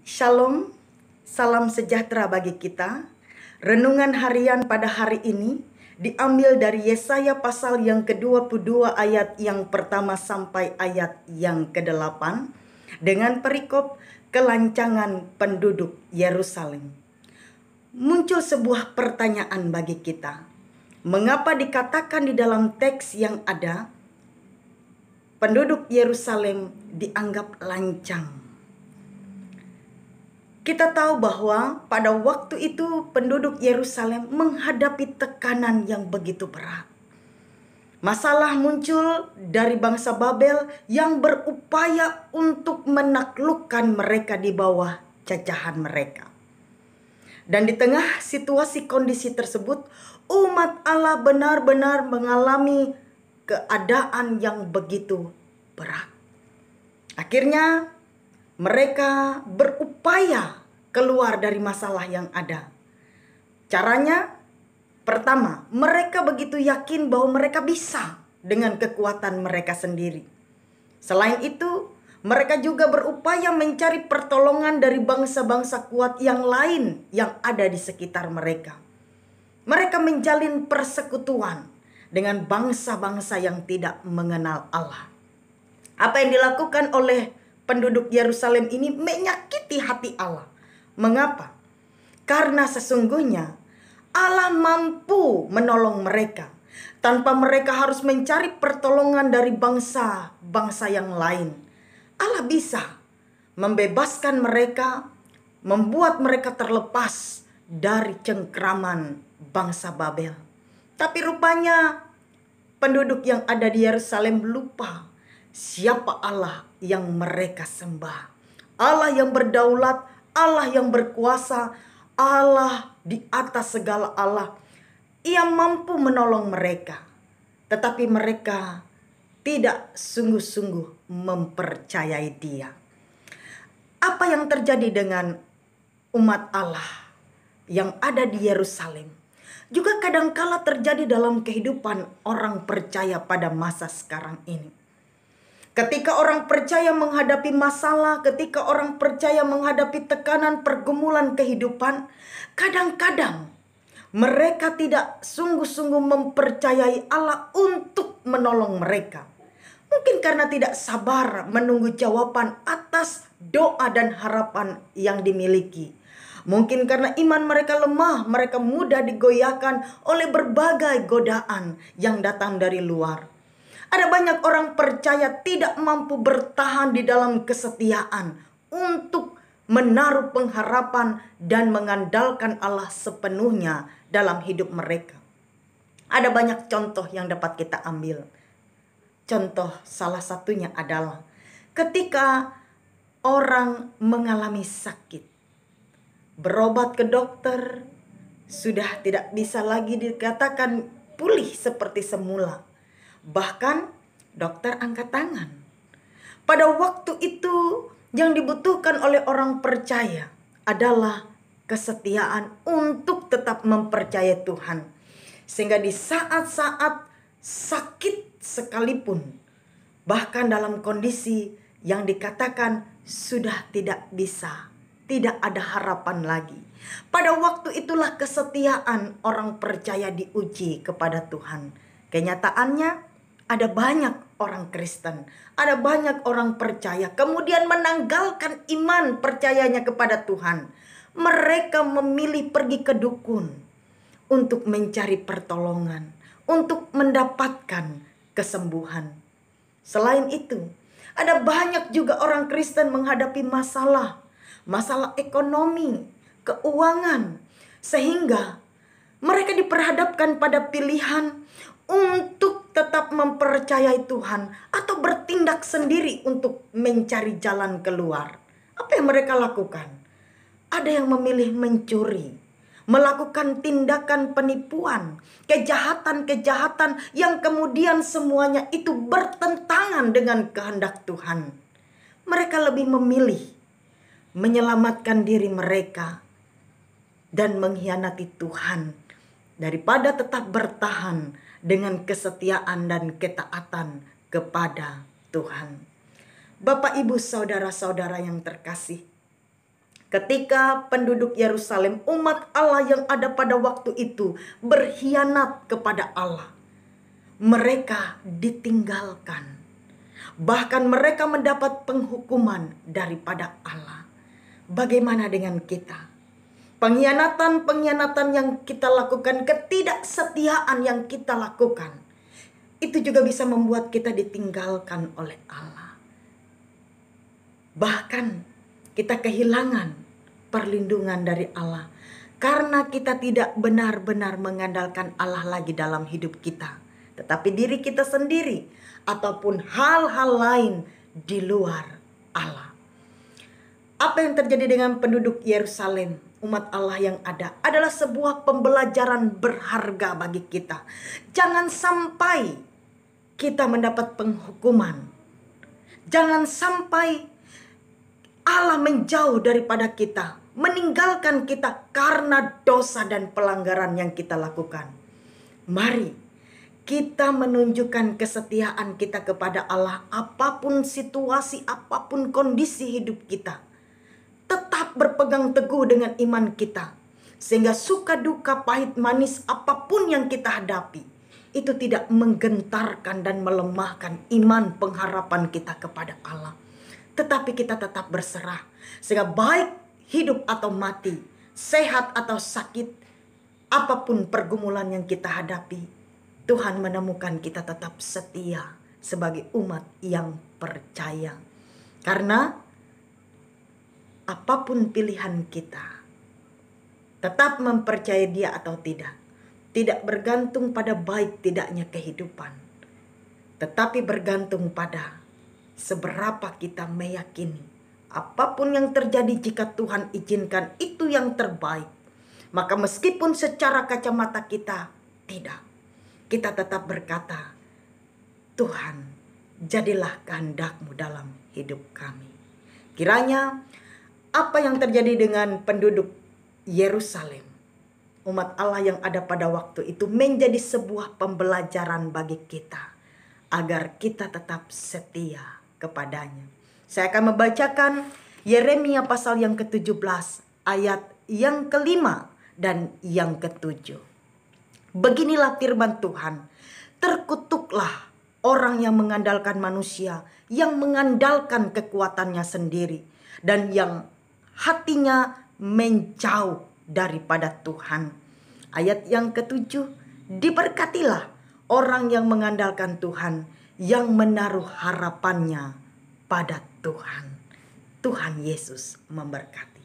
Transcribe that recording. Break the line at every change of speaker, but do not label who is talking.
Shalom, salam sejahtera bagi kita. Renungan harian pada hari ini diambil dari Yesaya pasal yang ke-22 ayat yang pertama sampai ayat yang ke-8 dengan perikop kelancangan penduduk Yerusalem. Muncul sebuah pertanyaan bagi kita. Mengapa dikatakan di dalam teks yang ada penduduk Yerusalem dianggap lancang? Kita tahu bahwa pada waktu itu penduduk Yerusalem menghadapi tekanan yang begitu berat. Masalah muncul dari bangsa Babel yang berupaya untuk menaklukkan mereka di bawah jajahan mereka. Dan di tengah situasi kondisi tersebut, umat Allah benar-benar mengalami keadaan yang begitu berat. Akhirnya mereka berupaya keluar dari masalah yang ada. Caranya, pertama, mereka begitu yakin bahwa mereka bisa dengan kekuatan mereka sendiri. Selain itu, mereka juga berupaya mencari pertolongan dari bangsa-bangsa kuat yang lain yang ada di sekitar mereka. Mereka menjalin persekutuan dengan bangsa-bangsa yang tidak mengenal Allah. Apa yang dilakukan oleh penduduk Yerusalem ini menyakiti hati Allah. Mengapa? Karena sesungguhnya Allah mampu menolong mereka tanpa mereka harus mencari pertolongan dari bangsa-bangsa yang lain. Allah bisa membebaskan mereka, membuat mereka terlepas dari cengkraman bangsa Babel. Tapi rupanya penduduk yang ada di Yerusalem lupa siapa Allah yang mereka sembah. Allah yang berdaulat, Allah yang berkuasa, Allah di atas segala Allah. Ia mampu menolong mereka. Tetapi mereka tidak sungguh-sungguh mempercayai Dia. Apa yang terjadi dengan umat Allah yang ada di Yerusalem juga kadangkala terjadi dalam kehidupan orang percaya pada masa sekarang ini. Ketika orang percaya menghadapi masalah, ketika orang percaya menghadapi tekanan pergumulan kehidupan, kadang-kadang mereka tidak sungguh-sungguh mempercayai Allah untuk menolong mereka. Mungkin karena tidak sabar menunggu jawaban atas doa dan harapan yang dimiliki. Mungkin karena iman mereka lemah, mereka mudah digoyahkan oleh berbagai godaan yang datang dari luar. Ada banyak orang percaya tidak mampu bertahan di dalam kesetiaan untuk menaruh pengharapan dan mengandalkan Allah sepenuhnya dalam hidup mereka. Ada banyak contoh yang dapat kita ambil. Contoh salah satunya adalah ketika orang mengalami sakit, berobat ke dokter, sudah tidak bisa lagi dikatakan pulih seperti semula. Bahkan dokter angkat tangan. Pada waktu itu yang dibutuhkan oleh orang percaya adalah kesetiaan untuk tetap mempercayai Tuhan. Sehingga di saat-saat sakit sekalipun, bahkan dalam kondisi yang dikatakan sudah tidak bisa, tidak ada harapan lagi. Pada waktu itulah kesetiaan orang percaya diuji kepada Tuhan. Kenyataannya ada banyak orang Kristen, ada banyak orang percaya, kemudian menanggalkan iman percayanya kepada Tuhan. Mereka memilih pergi ke dukun untuk mencari pertolongan, untuk mendapatkan kesembuhan. Selain itu, ada banyak juga orang Kristen menghadapi masalah ekonomi, keuangan, sehingga mereka diperhadapkan pada pilihan untuk tetap mempercayai Tuhan atau bertindak sendiri untuk mencari jalan keluar. Apa yang mereka lakukan? Ada yang memilih mencuri, melakukan tindakan penipuan, kejahatan-kejahatan yang kemudian semuanya itu bertentangan dengan kehendak Tuhan. Mereka lebih memilih menyelamatkan diri mereka dan mengkhianati Tuhan daripada tetap bertahan dengan kesetiaan dan ketaatan kepada Tuhan. Bapak, Ibu, saudara-saudara yang terkasih, Ketika penduduk Yerusalem, umat Allah yang ada pada waktu itu berkhianat kepada Allah, mereka ditinggalkan. Bahkan mereka mendapat penghukuman daripada Allah. Bagaimana dengan kita? Pengkhianatan-pengkhianatan yang kita lakukan, ketidaksetiaan yang kita lakukan, itu juga bisa membuat kita ditinggalkan oleh Allah. Bahkan kita kehilangan perlindungan dari Allah karena kita tidak benar-benar mengandalkan Allah lagi dalam hidup kita, tetapi diri kita sendiri ataupun hal-hal lain di luar Allah. Apa yang terjadi dengan penduduk Yerusalem, umat Allah yang ada, adalah sebuah pembelajaran berharga bagi kita. Jangan sampai kita mendapat penghukuman. Jangan sampai Allah menjauh daripada kita, meninggalkan kita karena dosa dan pelanggaran yang kita lakukan. Mari kita menunjukkan kesetiaan kita kepada Allah, apapun situasi, apapun kondisi hidup kita. Tetap berpegang teguh dengan iman kita, sehingga suka duka pahit manis apapun yang kita hadapi, itu tidak menggentarkan dan melemahkan iman pengharapan kita kepada Allah. Tetapi kita tetap berserah, sehingga baik hidup atau mati, sehat atau sakit, apapun pergumulan yang kita hadapi, Tuhan menemukan kita tetap setia sebagai umat yang percaya. Karena apapun pilihan kita, tetap mempercayai Dia atau tidak bergantung pada baik tidaknya kehidupan, tetapi bergantung pada seberapa kita meyakini apapun yang terjadi, jika Tuhan izinkan itu yang terbaik. Maka meskipun secara kacamata kita tidak, kita tetap berkata, Tuhan, jadilah kehendak-Mu dalam hidup kami. Kiranya apa yang terjadi dengan penduduk Yerusalem, umat Allah yang ada pada waktu itu, menjadi sebuah pembelajaran bagi kita, agar kita tetap setia kepadanya. Saya akan membacakan Yeremia pasal yang ke-17, ayat yang ke-5 dan yang ke-7. Beginilah firman Tuhan, terkutuklah orang yang mengandalkan manusia, yang mengandalkan kekuatannya sendiri, dan yang hatinya menjauh daripada Tuhan. Ayat yang ke-7, diberkatilah orang yang mengandalkan Tuhan, yang menaruh harapannya pada Tuhan. Tuhan Yesus memberkati.